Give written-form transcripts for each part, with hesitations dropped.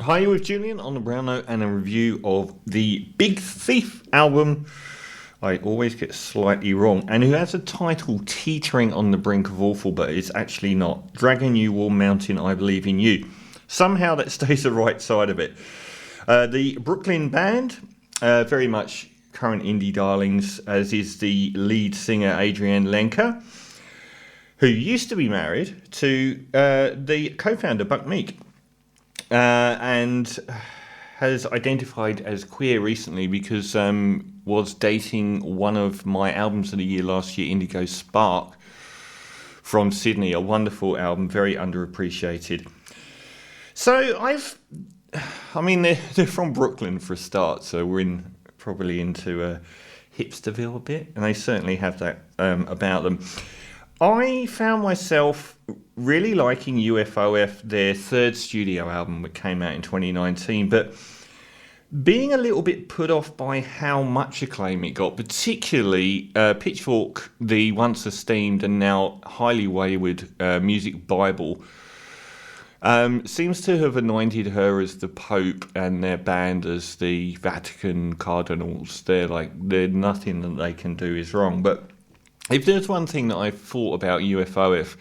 Hi, you're with Julian on the Brown Note and a review of the Big Thief album. I always get slightly wrong, and who has a title teetering on the brink of awful, but it's actually not. Dragging You, Warm Mountain, I Believe in You. Somehow that stays the right side of it. The Brooklyn band, very much current indie darlings, as is the lead singer Adrianne Lenker, who used to be married to the co-founder Buck Meek, and has identified as queer recently because was dating one of my albums of the year last year, Indigo Spark, from Sydney. A wonderful album, very underappreciated. So they're from Brooklyn for a start, so we're probably into hipsterville a bit, and they certainly have that about them. I found myself really liking U.F.O.F, their third studio album that came out in 2019, but being a little bit put off by how much acclaim it got, particularly Pitchfork, the once esteemed and now highly wayward music bible, seems to have anointed her as the Pope and their band as the Vatican cardinals. They're nothing that they can do is wrong. But if there's one thing that I thought about U.F.O.F,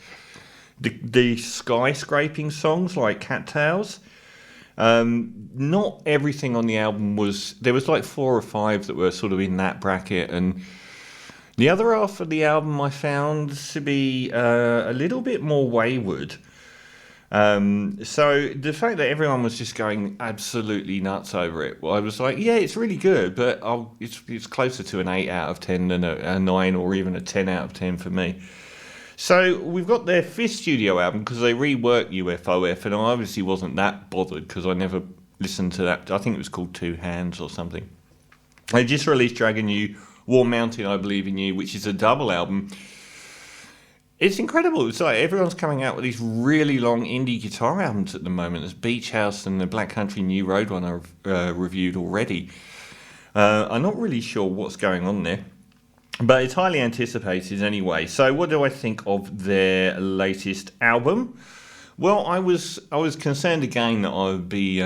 the skyscraping songs like Cattails, not everything on the album there was like 4 or 5 that were sort of in that bracket, and the other half of the album I found to be a little bit more wayward. So the fact that everyone was just going absolutely nuts over it, well, I was like, yeah, it's really good, but it's closer to an 8 out of 10 than a 9 or even a 10 out of 10 for me. So we've got their 5th studio album because they reworked U.F.O.F, and I obviously wasn't that bothered because I never listened to that. I think it was called Two Hands or something. They just released Dragging You, Warm Mountain, I Believe in You, which is a double album. It's incredible. It's like everyone's coming out with these really long indie guitar albums at the moment. There's Beach House and the Black Country New Road one I've reviewed already. I'm not really sure what's going on there, but it's highly anticipated anyway. So what do I think of their latest album? Well, I was concerned again that I would be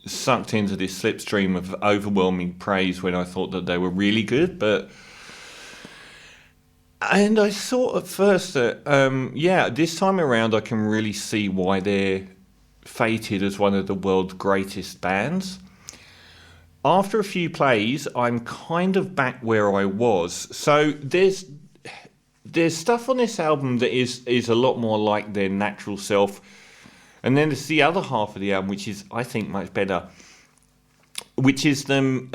sucked into this slipstream of overwhelming praise when I thought that they were really good, and I thought at first that, this time around I can really see why they're fated as one of the world's greatest bands. After a few plays, I'm kind of back where I was. So there's stuff on this album that is a lot more like their natural self. And then there's the other half of the album, which is, I think, much better, which is them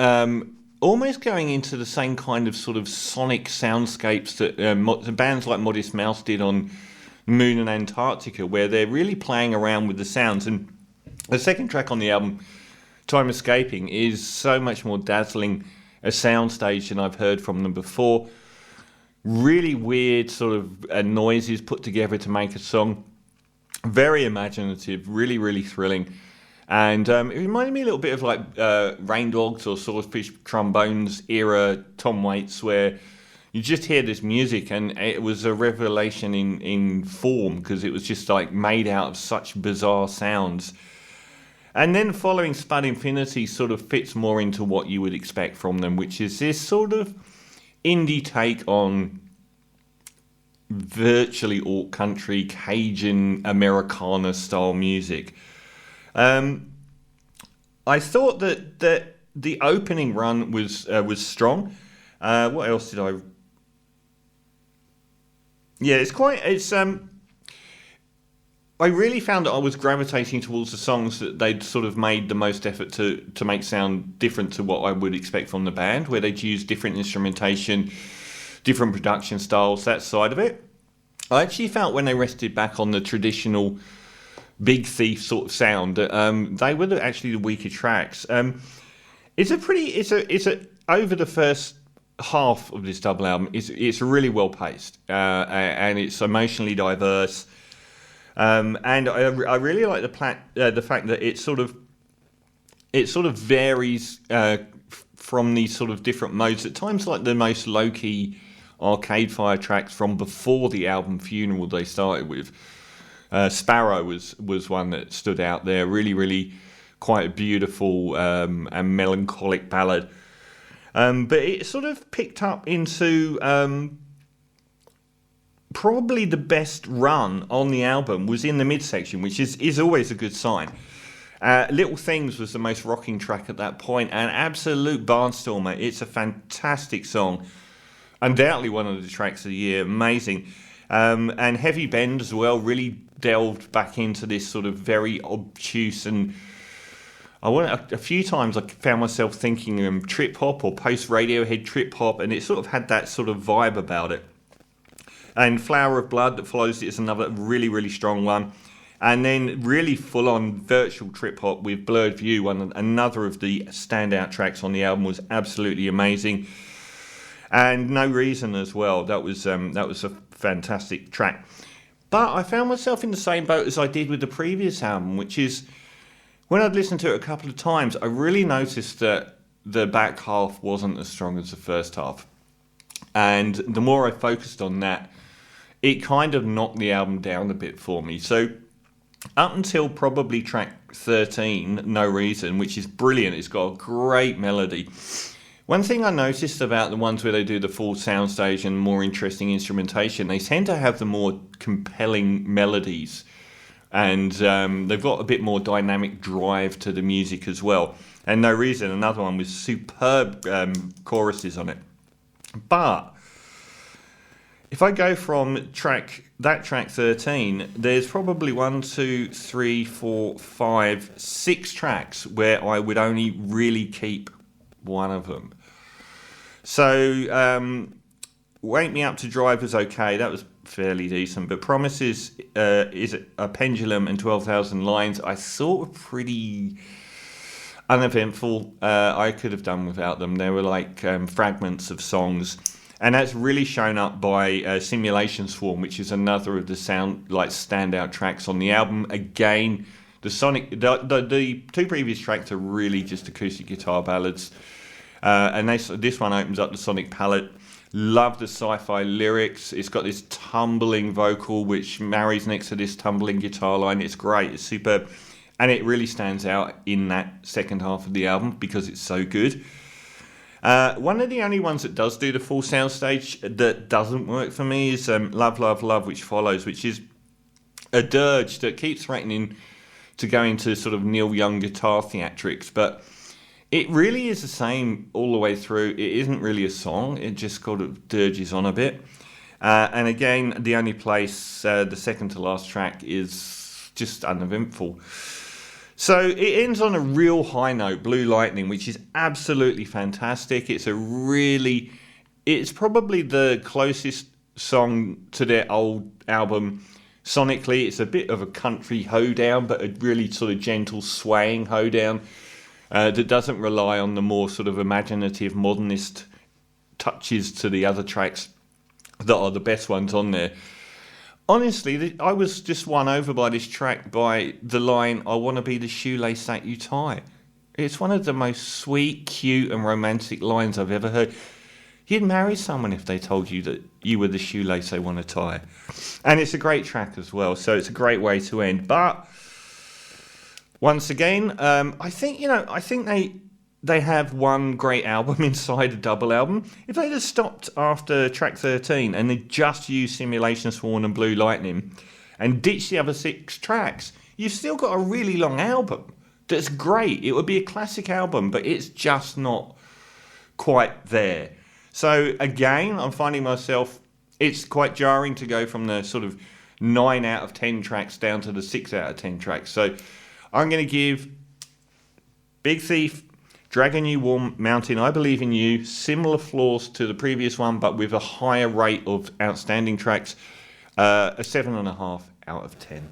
almost going into the same kind of sort of sonic soundscapes that bands like Modest Mouse did on Moon and Antarctica, where they're really playing around with the sounds. And the second track on the album, Time Escaping, is so much more dazzling a soundstage than I've heard from them before. Really weird sort of noises put together to make a song. Very imaginative, really, really thrilling. And it reminded me a little bit of like Rain Dogs or Swordfish Trombones era Tom Waits, where you just hear this music and it was a revelation in form because it was just like made out of such bizarre sounds. And then following Spud Infinity sort of fits more into what you would expect from them, which is this sort of indie take on virtually alt country, Cajun, Americana style music. I thought that the opening run was strong. What else did I? Yeah, I really found that I was gravitating towards the songs that they'd sort of made the most effort to make sound different to what I would expect from the band, where they'd use different instrumentation, different production styles, that side of it. I actually felt when they rested back on the traditional Big Thief sort of sound that they were actually the weaker tracks. It's over the first half of this double album, it's really well paced and it's emotionally diverse. And I really like the fact that it sort of varies from these sort of different modes. At times, like the most low-key Arcade Fire tracks from before the album Funeral they started with. Sparrow was one that stood out there. Really, really quite a beautiful and melancholic ballad. But it sort of picked up into probably the best run on the album was in the midsection, which is always a good sign. Little Things was the most rocking track at that point, an absolute barnstormer. It's a fantastic song, undoubtedly one of the tracks of the year, amazing. And Heavy Bend as well really delved back into this sort of very obtuse, and a few times I found myself thinking trip hop or post Radiohead trip hop, and it sort of had that sort of vibe about it. And Flower of Blood that follows it is another really, really strong one. And then really full-on virtual trip hop with Blurred View, another of the standout tracks on the album, was absolutely amazing. And No Reason as well. That was a fantastic track. But I found myself in the same boat as I did with the previous album, which is when I'd listened to it a couple of times, I really noticed that the back half wasn't as strong as the first half. And the more I focused on that, it kind of knocked the album down a bit for me. So up until probably track 13, No Reason, which is brilliant, it's got a great melody. One thing I noticed about the ones where they do the full soundstage and more interesting instrumentation, they tend to have the more compelling melodies. And they've got a bit more dynamic drive to the music as well. And No Reason, another one with superb choruses on it. But if I go from track 13, there's probably 6 tracks where I would only really keep one of them. So Wake Me Up to Drive was okay, that was fairly decent, but Promises is a Pendulum and 12,000 Lines I thought were pretty uneventful. I could have done without them. They were like fragments of songs. And that's really shown up by Simulation Swarm, which is another of the standout tracks on the album. Again, the 2 previous tracks are really just acoustic guitar ballads. And this one opens up the sonic palette. Love the sci-fi lyrics. It's got this tumbling vocal which marries next to this tumbling guitar line. It's great. It's superb. And it really stands out in that second half of the album because it's so good. One of the only ones that does do the full soundstage that doesn't work for me is Love, Love, Love, which follows, which is a dirge that keeps threatening to go into sort of Neil Young guitar theatrics, but it really is the same all the way through. It isn't really a song, it just kind of dirges on a bit. And again, the only place, the second to last track, is just uneventful. So it ends on a real high note, Blue Lightning, which is absolutely fantastic. It's probably the closest song to their old album sonically. It's a bit of a country hoedown, but a really sort of gentle swaying hoedown that doesn't rely on the more sort of imaginative modernist touches to the other tracks that are the best ones on there. Honestly, I was just won over by this track by the line, I want to be the shoelace that you tie. It's one of the most sweet, cute and romantic lines I've ever heard. You'd marry someone if they told you that you were the shoelace they want to tie. And it's a great track as well, so it's a great way to end. But once again, I think they have one great album inside a double album. If they'd have stopped after track 13 and they just used Simulation Swarm and Blue Lightning and ditched the other 6 tracks, you've still got a really long album that's great. It would be a classic album, but it's just not quite there. So again, I'm finding myself, it's quite jarring to go from the sort of 9 out of 10 tracks down to the 6 out of 10 tracks. So I'm going to give Big Thief, Dragon You Warm Mountain, I Believe in You, similar flaws to the previous one, but with a higher rate of outstanding tracks, a 7.5 out of 10.